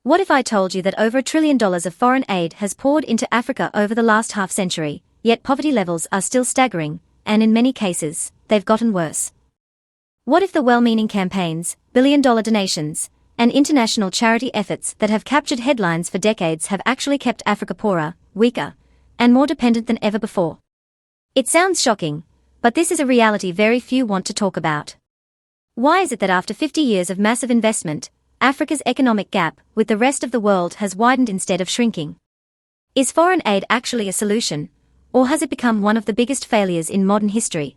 What if I told you that over $1 trillion of foreign aid has poured into Africa over the last half-century, yet poverty levels are still staggering, and in many cases, they've gotten worse? What if the well-meaning campaigns, billion-dollar donations, and international charity efforts that have captured headlines for decades have actually kept Africa poorer, weaker, and more dependent than ever before? It sounds shocking, but this is a reality very few want to talk about. Why is it that after 50 years of massive investment, Africa's economic gap with the rest of the world has widened instead of shrinking? Is foreign aid actually a solution, or has it become one of the biggest failures in modern history?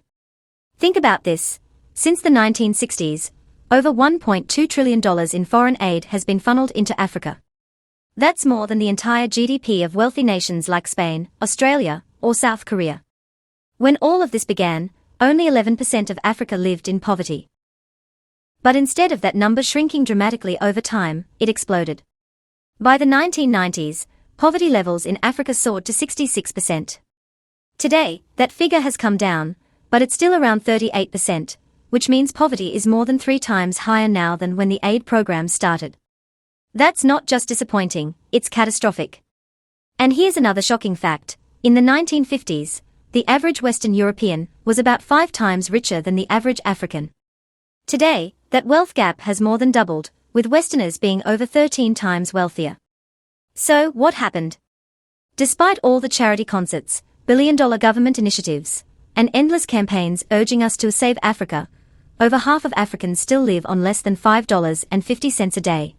Think about this. Since the 1960s, over $1.2 trillion in foreign aid has been funneled into Africa. That's more than the entire GDP of wealthy nations like Spain, Australia, or South Korea. When all of this began, only 11% of Africa lived in poverty. But instead of that number shrinking dramatically over time, it exploded. By the 1990s, poverty levels in Africa soared to 66%. Today, that figure has come down, but it's still around 38%, which means poverty is more than 3 times higher now than when the aid program started. That's not just disappointing, it's catastrophic. And here's another shocking fact. In the 1950s, the average Western European was about 5 times richer than the average African. Today, that wealth gap has more than doubled, with Westerners being over 13 times wealthier. So, what happened? Despite all the charity concerts, billion-dollar government initiatives, and endless campaigns urging us to save Africa, over half of Africans still live on less than $5.50 a day.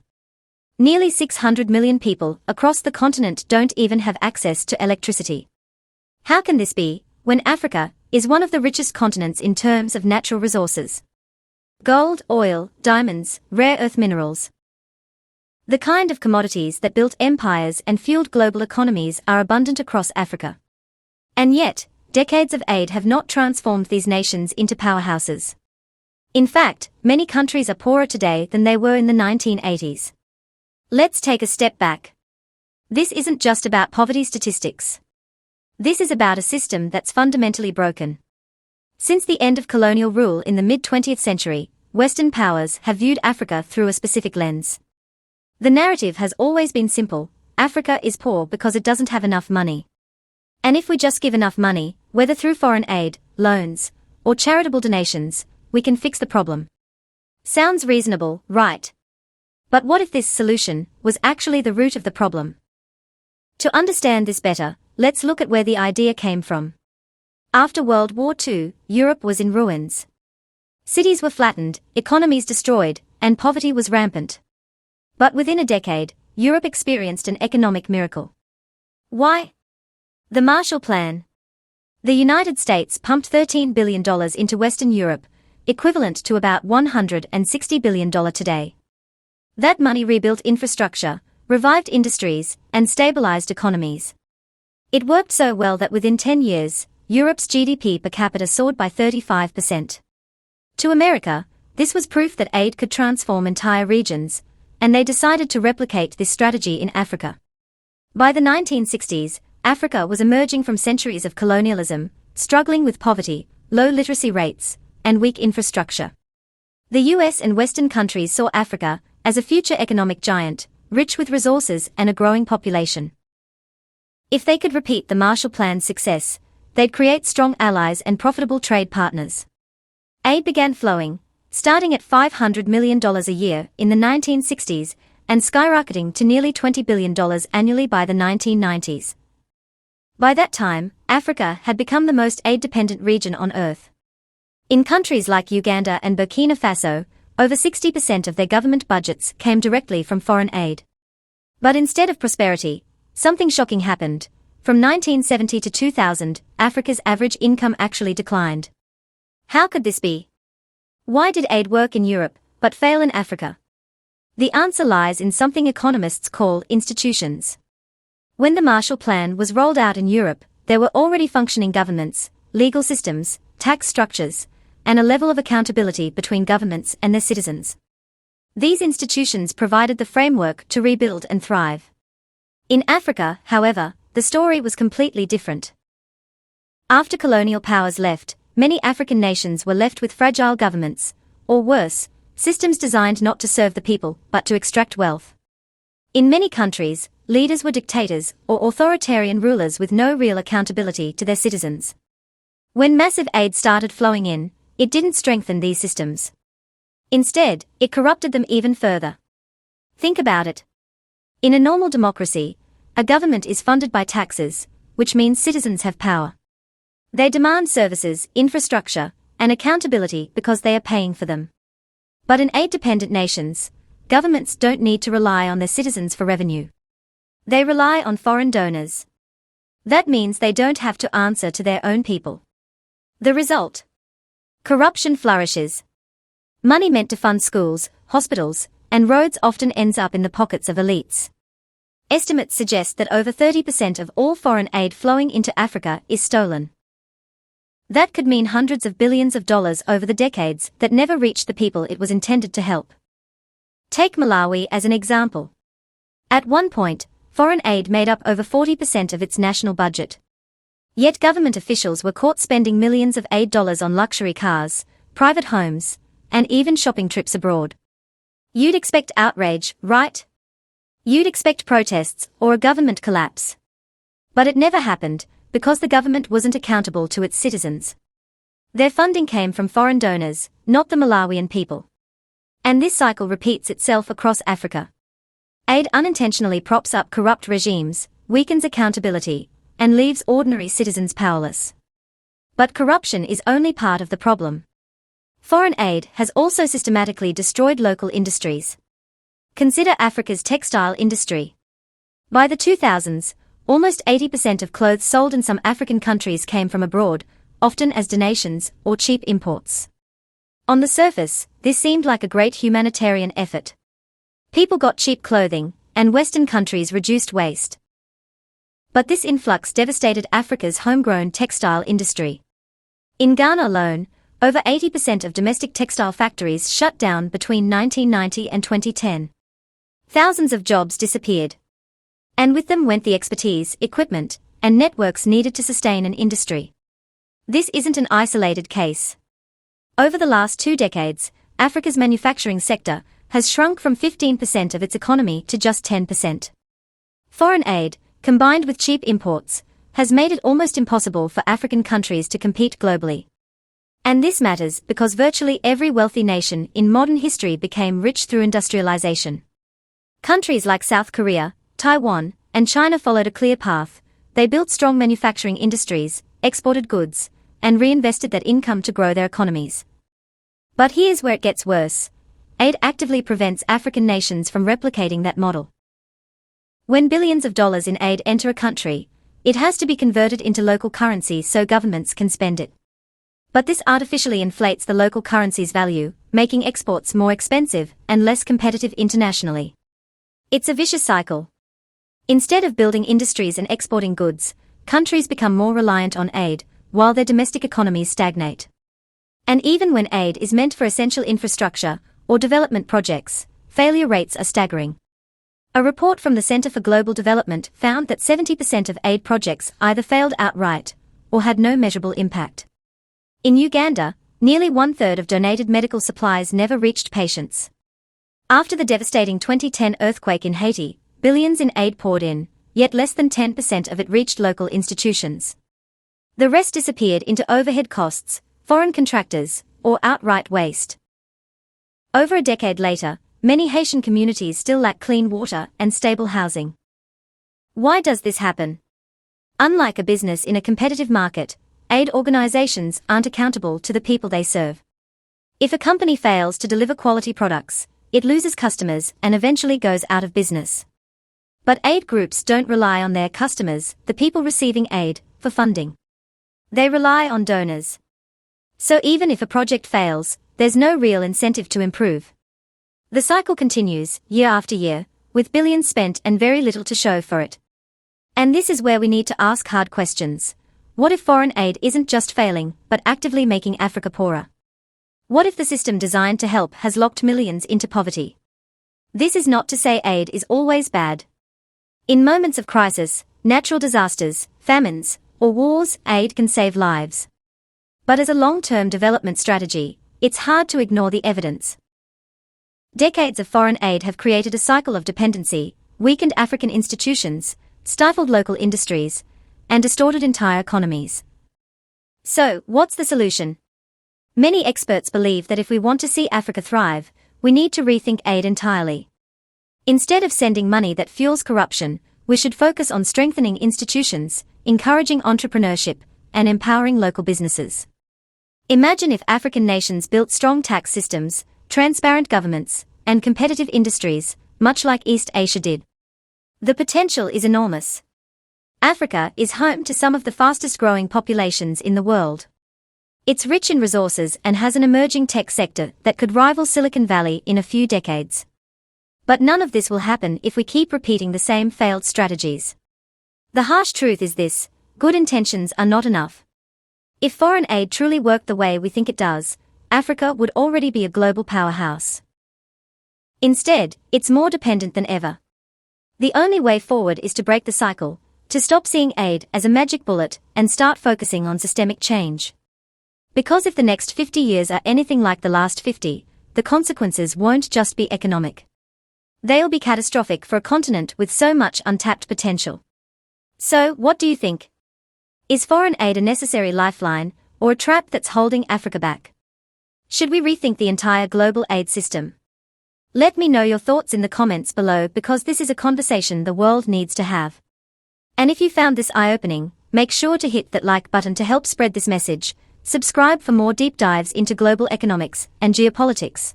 Nearly 600 million people across the continent don't even have access to electricity. How can this be, when Africa is one of the richest continents in terms of natural resources? Gold, oil, diamonds, rare earth minerals. The kind of commodities that built empires and fueled global economies are abundant across Africa. And yet, decades of aid have not transformed these nations into powerhouses. In fact, many countries are poorer today than they were in the 1980s. Let's take a step back. This isn't just about poverty statistics. This is about a system that's fundamentally broken. Since the end of colonial rule in the mid-20th century, Western powers have viewed Africa through a specific lens. The narrative has always been simple: Africa is poor because it doesn't have enough money. And if we just give enough money, whether through foreign aid, loans, or charitable donations, we can fix the problem. Sounds reasonable, right? But what if this solution was actually the root of the problem? To understand this better, let's look at where the idea came from. After World War II, Europe was in ruins. Cities were flattened, economies destroyed, and poverty was rampant. But within a decade, Europe experienced an economic miracle. Why? The Marshall Plan. The United States pumped $13 billion into Western Europe, equivalent to about $160 billion today. That money rebuilt infrastructure, revived industries, and stabilized economies. It worked so well that within 10 years, Europe's GDP per capita soared by 35%. To America, this was proof that aid could transform entire regions, and they decided to replicate this strategy in Africa. By the 1960s, Africa was emerging from centuries of colonialism, struggling with poverty, low literacy rates, and weak infrastructure. The US and Western countries saw Africa as a future economic giant, rich with resources and a growing population. If they could repeat the Marshall Plan's success, they'd create strong allies and profitable trade partners. Aid began flowing, starting at $500 million a year in the 1960s and skyrocketing to nearly $20 billion annually by the 1990s. By that time, Africa had become the most aid-dependent region on Earth. In countries like Uganda and Burkina Faso, over 60% of their government budgets came directly from foreign aid. But instead of prosperity, something shocking happened. From 1970 to 2000, Africa's average income actually declined. How could this be? Why did aid work in Europe, but fail in Africa? The answer lies in something economists call institutions. When the Marshall Plan was rolled out in Europe, there were already functioning governments, legal systems, tax structures, and a level of accountability between governments and their citizens. These institutions provided the framework to rebuild and thrive. In Africa, however, the story was completely different. After colonial powers left, many African nations were left with fragile governments, or worse, systems designed not to serve the people but to extract wealth. In many countries, leaders were dictators or authoritarian rulers with no real accountability to their citizens. When massive aid started flowing in, it didn't strengthen these systems. Instead, it corrupted them even further. Think about it. In a normal democracy, a government is funded by taxes, which means citizens have power. They demand services, infrastructure, and accountability because they are paying for them. But in aid-dependent nations, governments don't need to rely on their citizens for revenue. They rely on foreign donors. That means they don't have to answer to their own people. The result? Corruption flourishes. Money meant to fund schools, hospitals, and roads often ends up in the pockets of elites. Estimates suggest that over 30% of all foreign aid flowing into Africa is stolen. That could mean hundreds of billions of dollars over the decades that never reached the people it was intended to help. Take Malawi as an example. At one point, foreign aid made up over 40% of its national budget. Yet government officials were caught spending millions of aid dollars on luxury cars, private homes, and even shopping trips abroad. You'd expect outrage, right? You'd expect protests or a government collapse. But it never happened, because the government wasn't accountable to its citizens. Their funding came from foreign donors, not the Malawian people. And this cycle repeats itself across Africa. Aid unintentionally props up corrupt regimes, weakens accountability, and leaves ordinary citizens powerless. But corruption is only part of the problem. Foreign aid has also systematically destroyed local industries. Consider Africa's textile industry. By the 2000s, almost 80% of clothes sold in some African countries came from abroad, often as donations or cheap imports. On the surface, this seemed like a great humanitarian effort. People got cheap clothing, and Western countries reduced waste. But this influx devastated Africa's homegrown textile industry. In Ghana alone, over 80% of domestic textile factories shut down between 1990 and 2010. Thousands of jobs disappeared. And with them went the expertise, equipment, and networks needed to sustain an industry. This isn't an isolated case. Over the last 2 decades, Africa's manufacturing sector has shrunk from 15% of its economy to just 10%. Foreign aid, combined with cheap imports, has made it almost impossible for African countries to compete globally. And this matters because virtually every wealthy nation in modern history became rich through industrialization. Countries like South Korea, Taiwan, and China followed a clear path. They built strong manufacturing industries, exported goods, and reinvested that income to grow their economies. But here's where it gets worse. Aid actively prevents African nations from replicating that model. When billions of dollars in aid enter a country, it has to be converted into local currency so governments can spend it. But this artificially inflates the local currency's value, making exports more expensive and less competitive internationally. It's a vicious cycle. Instead of building industries and exporting goods, countries become more reliant on aid, while their domestic economies stagnate. And even when aid is meant for essential infrastructure or development projects, failure rates are staggering. A report from the Center for Global Development found that 70% of aid projects either failed outright or had no measurable impact. In Uganda, nearly 1/3 of donated medical supplies never reached patients. After the devastating 2010 earthquake in Haiti, billions in aid poured in, yet less than 10% of it reached local institutions. The rest disappeared into overhead costs, foreign contractors, or outright waste. Over a decade later, many Haitian communities still lack clean water and stable housing. Why does this happen? Unlike a business in a competitive market, aid organizations aren't accountable to the people they serve. If a company fails to deliver quality products, it loses customers and eventually goes out of business. But aid groups don't rely on their customers, the people receiving aid, for funding. They rely on donors. So even if a project fails, there's no real incentive to improve. The cycle continues, year after year, with billions spent and very little to show for it. And this is where we need to ask hard questions. What if foreign aid isn't just failing, but actively making Africa poorer? What if the system designed to help has locked millions into poverty? This is not to say aid is always bad. In moments of crisis, natural disasters, famines, or wars, aid can save lives. But as a long-term development strategy, it's hard to ignore the evidence. Decades of foreign aid have created a cycle of dependency, weakened African institutions, stifled local industries, and distorted entire economies. So, what's the solution? Many experts believe that if we want to see Africa thrive, we need to rethink aid entirely. Instead of sending money that fuels corruption, we should focus on strengthening institutions, encouraging entrepreneurship, and empowering local businesses. Imagine if African nations built strong tax systems, transparent governments, and competitive industries, much like East Asia did. The potential is enormous. Africa is home to some of the fastest growing populations in the world. It's rich in resources and has an emerging tech sector that could rival Silicon Valley in a few decades. But none of this will happen if we keep repeating the same failed strategies. The harsh truth is this: good intentions are not enough. If foreign aid truly worked the way we think it does, Africa would already be a global powerhouse. Instead, it's more dependent than ever. The only way forward is to break the cycle, to stop seeing aid as a magic bullet and start focusing on systemic change. Because if the next 50 years are anything like the last 50, the consequences won't just be economic. They'll be catastrophic for a continent with so much untapped potential. So, what do you think? Is foreign aid a necessary lifeline, or a trap that's holding Africa back? Should we rethink the entire global aid system? Let me know your thoughts in the comments below, because this is a conversation the world needs to have. And if you found this eye-opening, make sure to hit that like button to help spread this message, subscribe for more deep dives into global economics and geopolitics,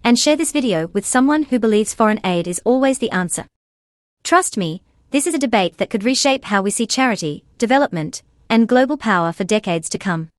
and share this video with someone who believes foreign aid is always the answer. Trust me, this is a debate that could reshape how we see charity, development, and global power for decades to come.